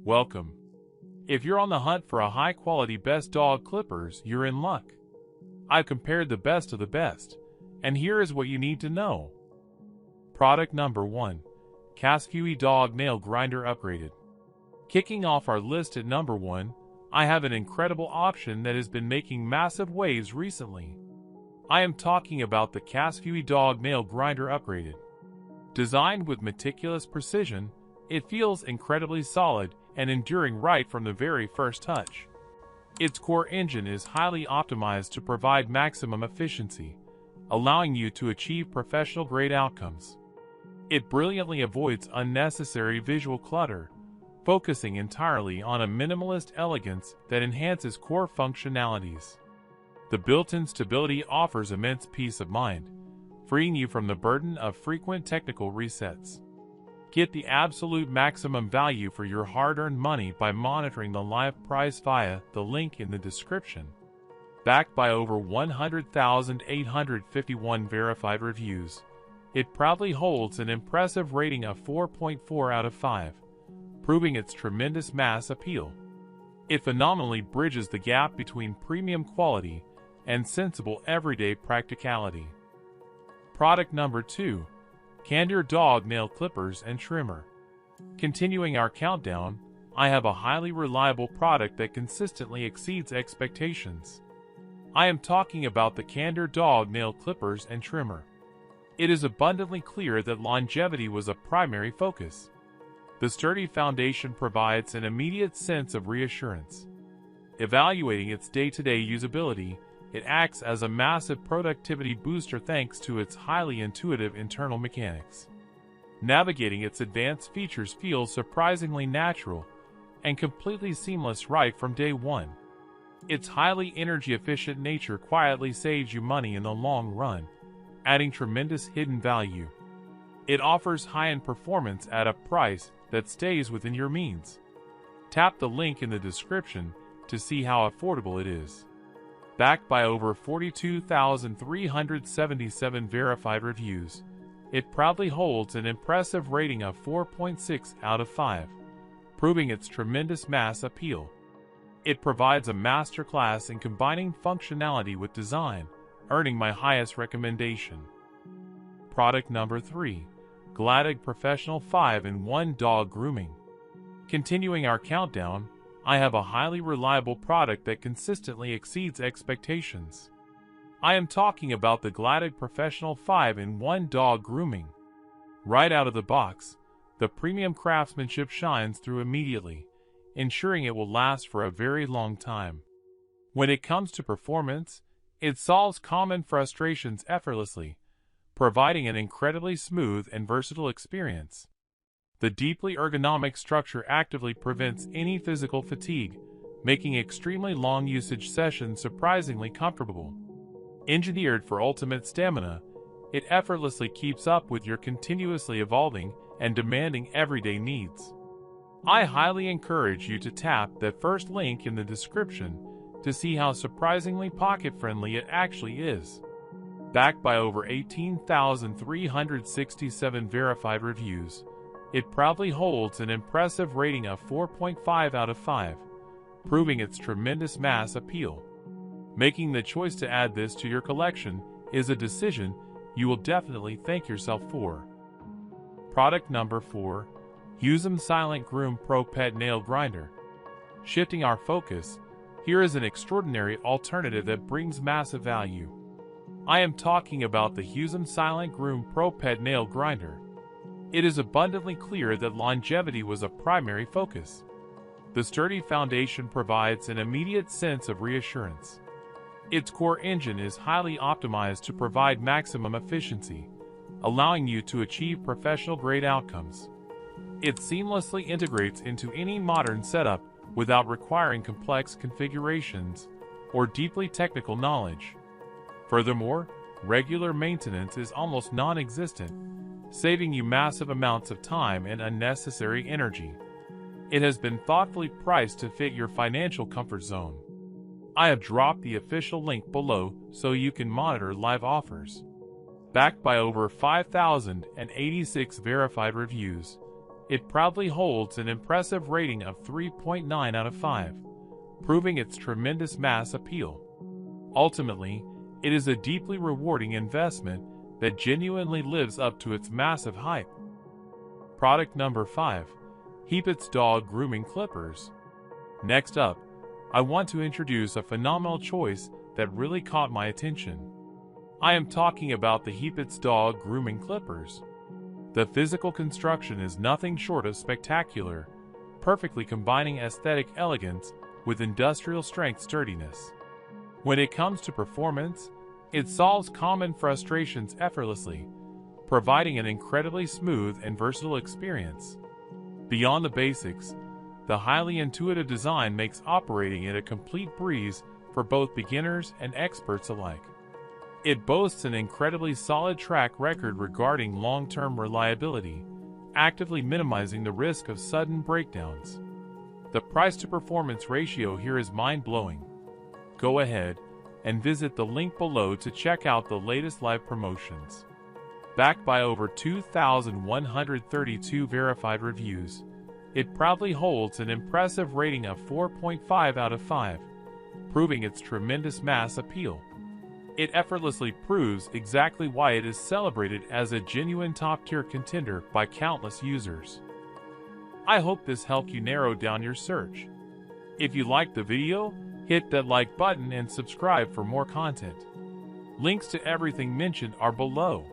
Welcome. If you're on the hunt for a high-quality best dog clippers, you're in luck. I've compared the best of the best, and here is what you need to know. Product number 1. Casfuy Dog Nail Grinder Upgraded. Kicking off our list at number 1, I have an incredible option that has been making massive waves recently. I am talking about the Casfuy Dog Nail Grinder Upgraded. Designed with meticulous precision, it feels incredibly solid and enduring right from the very first touch. Its core engine is highly optimized to provide maximum efficiency, allowing you to achieve professional-grade outcomes. It brilliantly avoids unnecessary visual clutter, focusing entirely on a minimalist elegance that enhances core functionalities. The built-in stability offers immense peace of mind, freeing you from the burden of frequent technical resets. Get the absolute maximum value for your hard-earned money by monitoring the live price via the link in the description. Backed by over 100,851 verified reviews, it proudly holds an impressive rating of 4.4 out of 5, proving its tremendous mass appeal. It phenomenally bridges the gap between premium quality and sensible everyday practicality. Product number 2. Candure Dog Nail Clippers and Trimmer. Continuing our countdown, I have a highly reliable product that consistently exceeds expectations. I am talking about the Candure Dog Nail Clippers and Trimmer. It is abundantly clear that longevity was a primary focus. The sturdy foundation provides an immediate sense of reassurance. Evaluating its day-to-day usability, it acts as a massive productivity booster thanks to its highly intuitive internal mechanics. Navigating its advanced features feels surprisingly natural and completely seamless right from day one. Its highly energy-efficient nature quietly saves you money in the long run, adding tremendous hidden value. It offers high-end performance at a price that stays within your means. Tap the link in the description to see how affordable it is. Backed by over 42,377 verified reviews, it proudly holds an impressive rating of 4.6 out of 5, proving its tremendous mass appeal. It provides a masterclass in combining functionality with design, earning my highest recommendation. Product number 3. GLADOG Professional 5-in-1 Dog Grooming. Continuing our countdown, I have a highly reliable product that consistently exceeds expectations. I am talking about the GLADOG Professional 5-in-1 Dog Grooming. Right out of the box, the premium craftsmanship shines through immediately, ensuring it will last for a very long time. When it comes to performance, it solves common frustrations effortlessly, providing an incredibly smooth and versatile experience. The deeply ergonomic structure actively prevents any physical fatigue, making extremely long usage sessions surprisingly comfortable. Engineered for ultimate stamina, it effortlessly keeps up with your continuously evolving and demanding everyday needs. I highly encourage you to tap that first link in the description to see how surprisingly pocket-friendly it actually is. Backed by over 18,367 verified reviews, it proudly holds an impressive rating of 4.5 out of 5, proving its tremendous mass appeal. Making the choice to add this to your collection is a decision you will definitely thank yourself for. Product number 4. Heusom Silent Groom Pro Pet Nail Grinder. Shifting our focus, here is an extraordinary alternative that brings massive value. I am talking about the Heusom Silent Groom Pro Pet Nail Grinder. It is abundantly clear that longevity was a primary focus. The sturdy foundation provides an immediate sense of reassurance. Its core engine is highly optimized to provide maximum efficiency, allowing you to achieve professional-grade outcomes. It seamlessly integrates into any modern setup without requiring complex configurations or deeply technical knowledge. Furthermore, regular maintenance is almost non-existent, saving you massive amounts of time and unnecessary energy. It has been thoughtfully priced to fit your financial comfort zone. I have dropped the official link below so you can monitor live offers. Backed by over 5,086 verified reviews, It proudly holds an impressive rating of 3.9 out of 5, proving its tremendous mass appeal. Ultimately, it is a deeply rewarding investment that genuinely lives up to its massive hype. Product number 5. HEAPETS Dog Grooming Clippers. Next up, I want to introduce a phenomenal choice that really caught my attention. I am talking about the HEAPETS Dog Grooming Clippers. The physical construction is nothing short of spectacular, perfectly combining aesthetic elegance with industrial strength sturdiness. When it comes to performance, it solves common frustrations effortlessly, providing an incredibly smooth and versatile experience. Beyond the basics, the highly intuitive design makes operating it a complete breeze for both beginners and experts alike. It boasts an incredibly solid track record regarding long-term reliability, actively minimizing the risk of sudden breakdowns. The price-to-performance ratio here is mind-blowing. Go ahead and visit the link below to check out the latest live promotions. Backed by over 2,132 verified reviews, it proudly holds an impressive rating of 4.5 out of 5, proving its tremendous mass appeal. It effortlessly proves exactly why it is celebrated as a genuine top-tier contender by countless users. I hope this helped you narrow down your search. If you liked the video, hit that like button and subscribe for more content. Links to everything mentioned are below.